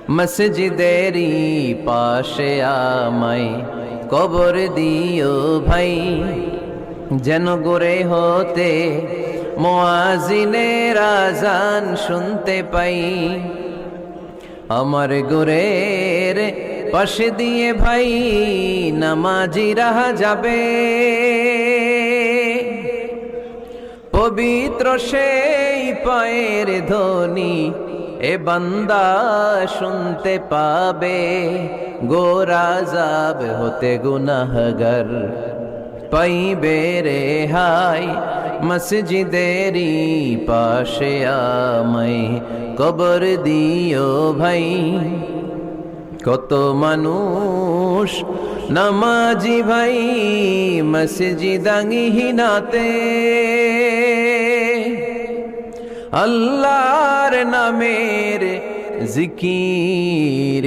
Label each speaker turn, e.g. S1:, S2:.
S1: মসজিদেরই পাশে আমায় কবর দিও ভাই, যেন গড়ে হতে মুয়াজ্জিনের আযান শুনতে পাই। আমার গোরের পাশে দিয়ে ভাই নামাজিরা যাবে, পবিত্র সেই পায়ের ধ্বনি এ বান্দা শুনতে পাবে। গোরা যাব হতে গুনাহগার পাইবে রেহাই, মসজিদেরই পাশে আমায় কবর দিও ভাই। কত মানুষ নামাজি ভাই মসজিদাঙ্গিহীনাতে, আল্লাহর নামের জিকির